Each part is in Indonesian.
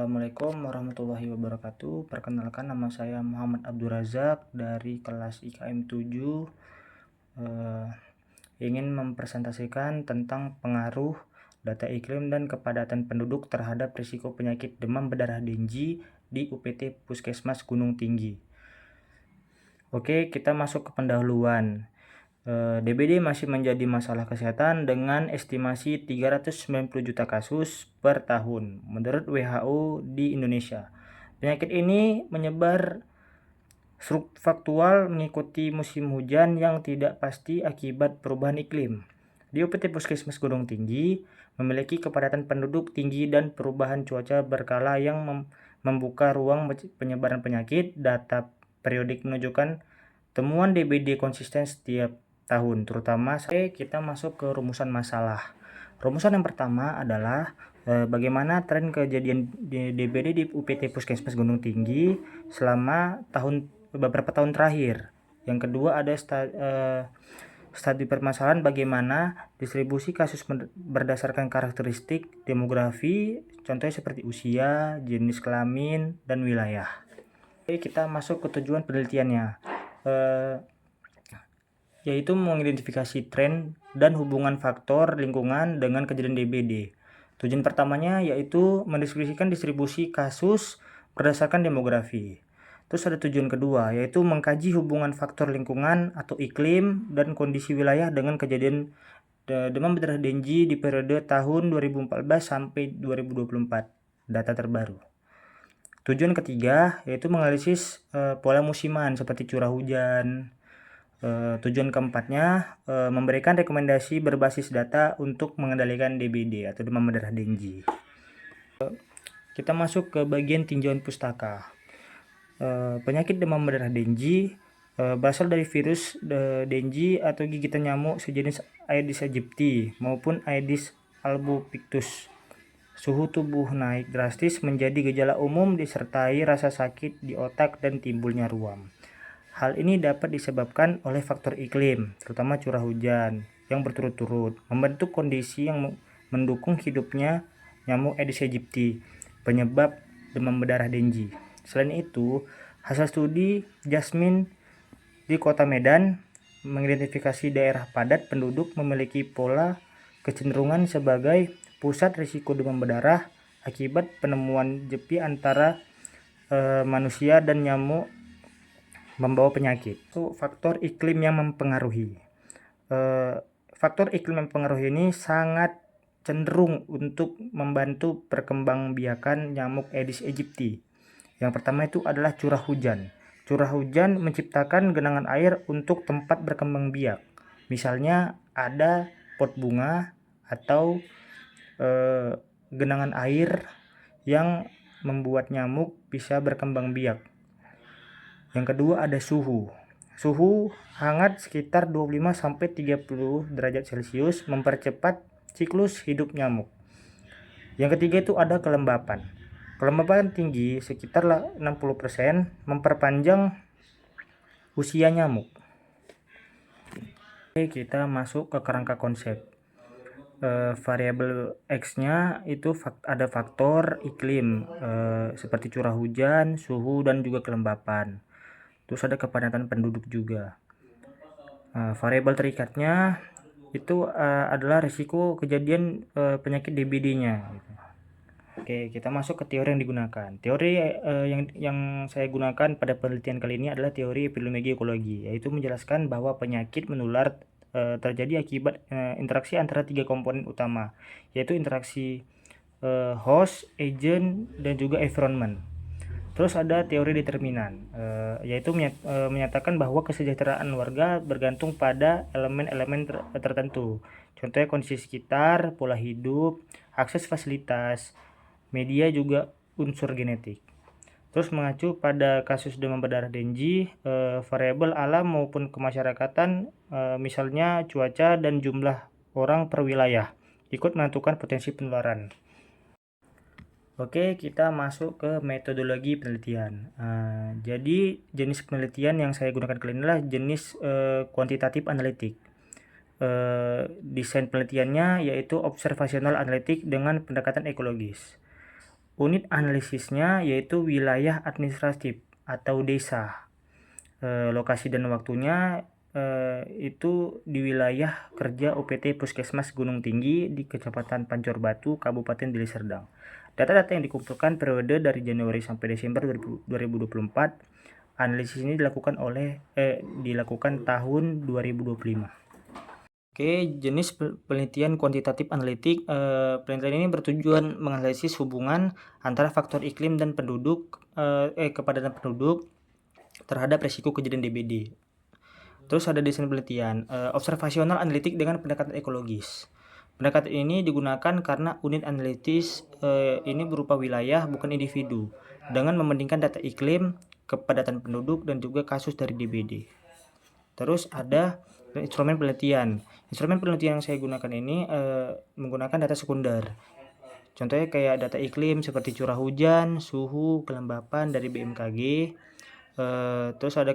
Assalamualaikum warahmatullahi wabarakatuh. Perkenalkan, nama saya Muhammad Abdul Razak dari kelas IKM 7. Ingin mempresentasikan tentang pengaruh data iklim dan kepadatan penduduk terhadap risiko penyakit demam berdarah Dengue di UPT Puskesmas Gunung Tinggi. Oke, kita masuk ke pendahuluan. DBD masih menjadi masalah kesehatan dengan estimasi 390 juta kasus per tahun menurut WHO di Indonesia. Penyakit ini menyebar faktual mengikuti musim hujan yang tidak pasti akibat perubahan iklim. Di UPT Puskesmas Gunung Tinggi memiliki kepadatan penduduk tinggi dan perubahan cuaca berkala yang membuka ruang penyebaran penyakit. Data periodik menunjukkan temuan DBD konsisten setiap tahun, terutama kita masuk ke rumusan masalah. Rumusan yang pertama adalah bagaimana tren kejadian DBD di UPT Puskesmas Gunung Tinggi selama beberapa tahun terakhir. Yang kedua ada studi permasalahan bagaimana distribusi kasus berdasarkan karakteristik demografi, contohnya seperti usia, jenis kelamin, dan wilayah. Oke, kita masuk ke tujuan penelitiannya. Yaitu mengidentifikasi tren dan hubungan faktor lingkungan dengan kejadian DBD. Tujuan pertamanya yaitu mendeskripsikan distribusi kasus berdasarkan demografi. Terus ada tujuan kedua yaitu mengkaji hubungan faktor lingkungan atau iklim dan kondisi wilayah dengan kejadian demam berdarah Dengue di periode tahun 2014 sampai 2024, data terbaru. Tujuan ketiga yaitu menganalisis pola musiman seperti curah hujan. Tujuan keempatnya memberikan rekomendasi berbasis data untuk mengendalikan DBD atau demam berdarah Dengue. Kita masuk ke bagian tinjauan pustaka. Penyakit demam berdarah Dengue berasal dari virus Dengue atau gigitan nyamuk sejenis Aedes aegypti maupun Aedes albopictus. Suhu tubuh naik drastis menjadi gejala umum disertai rasa sakit di otak dan timbulnya ruam. Hal ini dapat disebabkan oleh faktor iklim, terutama curah hujan yang berturut-turut, membentuk kondisi yang mendukung hidupnya nyamuk Aedes aegypti, penyebab demam berdarah Dengue. Selain itu, hasil studi Jasmine di Kota Medan mengidentifikasi daerah padat penduduk memiliki pola kecenderungan sebagai pusat risiko demam berdarah akibat penemuan jepi antara manusia dan nyamuk membawa penyakit. Itu faktor iklim yang mempengaruhi. Faktor iklim yang mempengaruhi ini sangat cenderung untuk membantu perkembangbiakan nyamuk Aedes aegypti. Yang pertama itu adalah curah hujan. Curah hujan menciptakan genangan air untuk tempat berkembang biak. Misalnya ada pot bunga atau genangan air yang membuat nyamuk bisa berkembang biak. Yang kedua ada suhu. Suhu hangat sekitar 25-30 derajat Celcius mempercepat siklus hidup nyamuk. Yang ketiga itu ada kelembapan. Kelembapan tinggi sekitar 60% memperpanjang usia nyamuk. Oke, kita masuk ke kerangka konsep. Variabel X-nya itu ada faktor iklim seperti curah hujan, suhu, dan juga kelembapan. Terus ada kepadatan penduduk juga. Variabel terikatnya itu adalah risiko kejadian penyakit DBD-nya. Gitu. Oke, kita masuk ke teori yang digunakan. Teori yang saya gunakan pada penelitian kali ini adalah teori epidemiologi ekologi, yaitu menjelaskan bahwa penyakit menular terjadi akibat interaksi antara 3 komponen utama, yaitu interaksi host, agent, dan juga environment. Terus ada teori determinan, yaitu menyatakan bahwa kesejahteraan warga bergantung pada elemen-elemen tertentu. Contohnya kondisi sekitar, pola hidup, akses fasilitas, media, juga unsur genetik. Terus mengacu pada kasus demam berdarah Dengue, variabel alam maupun kemasyarakatan, misalnya cuaca dan jumlah orang per wilayah, ikut menentukan potensi penularan. Oke, kita masuk ke metodologi penelitian. Jadi jenis penelitian yang saya gunakan kali ini adalah jenis kuantitatif analitik. Desain penelitiannya yaitu observational analitik dengan pendekatan ekologis. Unit analisisnya yaitu wilayah administratif atau desa. Lokasi dan waktunya itu di wilayah kerja UPT Puskesmas Gunung Tinggi di Kecamatan Pancor Batu, Kabupaten Deli Serdang. Data-data yang dikumpulkan periode dari Januari sampai Desember 2024. Analisis ini dilakukan tahun 2025. Oke, jenis penelitian kuantitatif analitik. Penelitian ini bertujuan menganalisis hubungan antara faktor iklim dan kepadatan penduduk terhadap risiko kejadian DBD. Terus ada desain penelitian, observasional analitik dengan pendekatan ekologis. Pendekatan ini digunakan karena unit analitis ini berupa wilayah bukan individu, dengan membandingkan data iklim, kepadatan penduduk, dan juga kasus dari DBD. Terus ada instrumen penelitian. Instrumen penelitian yang saya gunakan ini menggunakan data sekunder. Contohnya kayak data iklim seperti curah hujan, suhu, kelembapan dari BMKG. Terus ada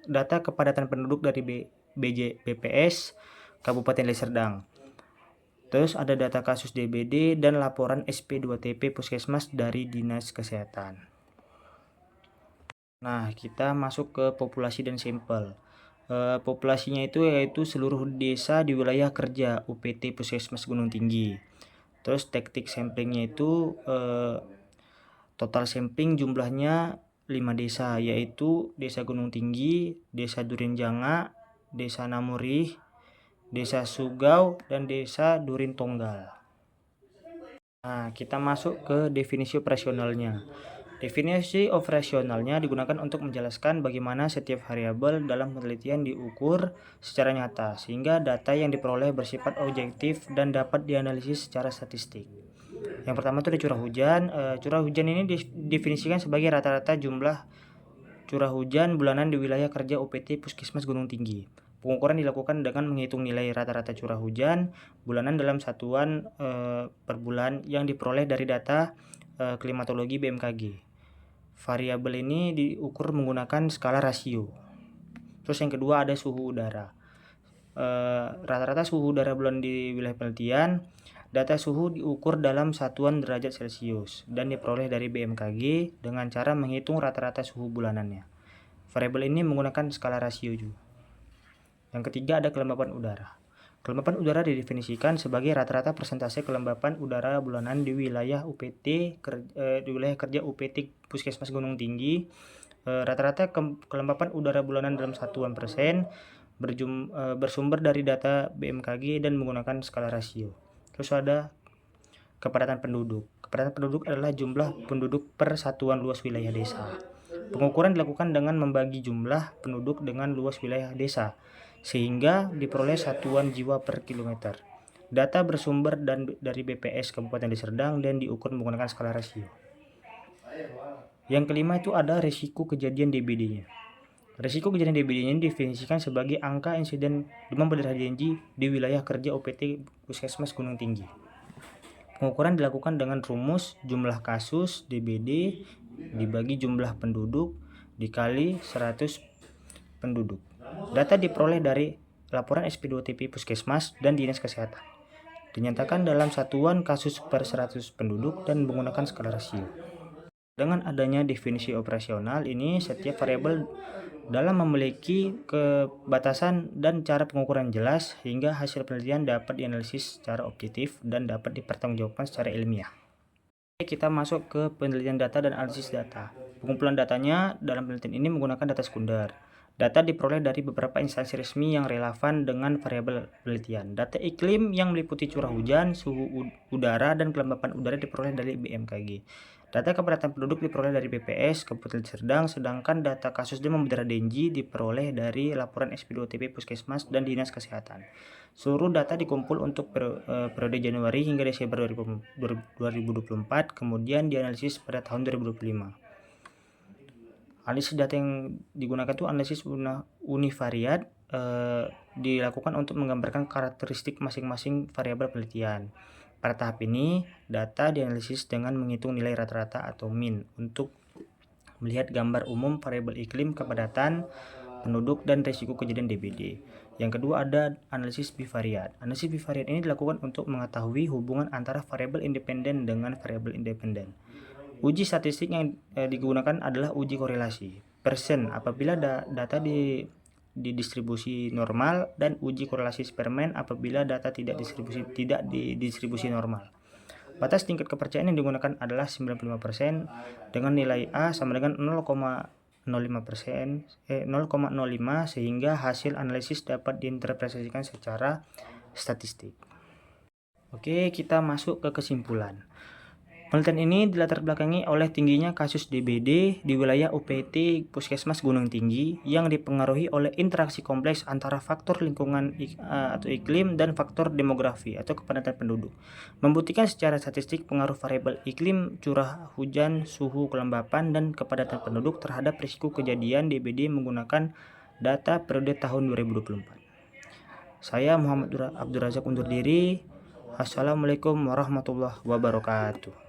data kepadatan penduduk dari BPS Kabupaten Deli Serdang. Terus ada data kasus DBD dan laporan SP2TP Puskesmas dari Dinas Kesehatan. Nah, kita masuk ke populasi dan sampel. Populasinya itu yaitu seluruh desa di wilayah kerja UPT Puskesmas Gunung Tinggi. Terus teknik samplingnya itu total sampling jumlahnya 5 desa, yaitu Desa Gunung Tinggi, Desa Durinjanga, Desa Namurih, Desa Sugau, dan Desa Durin Tonggal. Nah, kita masuk ke definisi operasionalnya. Definisi operasionalnya digunakan untuk menjelaskan bagaimana setiap variabel dalam penelitian diukur secara nyata, sehingga data yang diperoleh bersifat objektif dan dapat dianalisis secara statistik. Yang pertama itu ada curah hujan. Curah hujan ini didefinisikan sebagai rata-rata jumlah curah hujan bulanan di wilayah kerja UPT Puskesmas Gunung Tinggi. Pengukuran dilakukan dengan menghitung nilai rata-rata curah hujan bulanan dalam satuan per bulan yang diperoleh dari data klimatologi BMKG. Variabel ini diukur menggunakan skala rasio. Terus yang kedua ada suhu udara. Rata-rata suhu udara bulan di wilayah penelitian. Data suhu diukur dalam satuan derajat Celcius dan diperoleh dari BMKG dengan cara menghitung rata-rata suhu bulanannya. Variabel ini menggunakan skala rasio juga. Yang ketiga ada kelembapan udara. Kelembapan udara didefinisikan sebagai rata-rata persentase kelembapan udara bulanan di wilayah di wilayah kerja UPT Puskesmas Gunung Tinggi. Rata-rata kelembapan udara bulanan dalam satuan persen bersumber dari data BMKG dan menggunakan skala rasio. Terus ada kepadatan penduduk. Kepadatan penduduk adalah jumlah penduduk per satuan luas wilayah desa. Pengukuran dilakukan dengan membagi jumlah penduduk dengan luas wilayah desa, sehingga diperoleh satuan jiwa per kilometer. Data bersumber dari BPS Kabupaten Deli Serdang dan diukur menggunakan skala rasio. Yang kelima itu ada risiko kejadian DBD-nya. Risiko kejadian DBD-nya didefinisikan sebagai angka insiden demam berdarah denggi di wilayah kerja OPT Puskesmas Gunung Tinggi. Pengukuran dilakukan dengan rumus jumlah kasus DBD dibagi jumlah penduduk dikali 100 penduduk. Data diperoleh dari laporan SP2TP Puskesmas dan Dinas Kesehatan. Dinyatakan dalam satuan kasus per 100 penduduk dan menggunakan skala rasio. Dengan adanya definisi operasional ini, setiap variabel dalam memiliki kebatasan dan cara pengukuran jelas, hingga hasil penelitian dapat dianalisis secara objektif dan dapat dipertanggungjawabkan secara ilmiah. Kita masuk ke penelitian data dan analisis data. Pengumpulan datanya dalam penelitian ini menggunakan data sekunder. Data diperoleh dari beberapa instansi resmi yang relevan dengan variabel penelitian. Data iklim yang meliputi curah hujan, suhu udara, dan kelembapan udara diperoleh dari BMKG. Data kepadatan penduduk diperoleh dari BPS Kabupaten Serdang, sedangkan data kasus demam berdarah denggi diperoleh dari laporan SP2TP Puskesmas dan Dinas Kesehatan. Seluruh data dikumpul untuk periode Januari hingga Desember 2024, kemudian dianalisis pada tahun 2025. Analisis data yang digunakan itu analisis univariat, dilakukan untuk menggambarkan karakteristik masing-masing variabel penelitian. Pada tahap ini, data dianalisis dengan menghitung nilai rata-rata atau min untuk melihat gambar umum variabel iklim, kepadatan, penduduk, dan risiko kejadian DBD. Yang kedua ada analisis bivariat. Analisis bivariat ini dilakukan untuk mengetahui hubungan antara variabel independen dengan variabel independen. Uji statistik yang digunakan adalah uji korelasi. Persen apabila data di distribusi normal, dan uji korelasi Spearman apabila data tidak di distribusi normal. Batas tingkat kepercayaan yang digunakan adalah 95% dengan nilai A sama dengan 0,05%, 0,05 sehingga hasil analisis dapat diinterpretasikan secara statistik. Oke, kita masuk ke kesimpulan. Penelitian ini dilatar belakangi oleh tingginya kasus DBD di wilayah UPT Puskesmas Gunung Tinggi yang dipengaruhi oleh interaksi kompleks antara faktor lingkungan atau iklim dan faktor demografi atau kepadatan penduduk. Membuktikan secara statistik pengaruh variabel iklim, curah hujan, suhu, kelembapan, dan kepadatan penduduk terhadap risiko kejadian DBD menggunakan data periode tahun 2024. Saya Muhammad Abdul Razak undur diri. Assalamualaikum warahmatullahi wabarakatuh.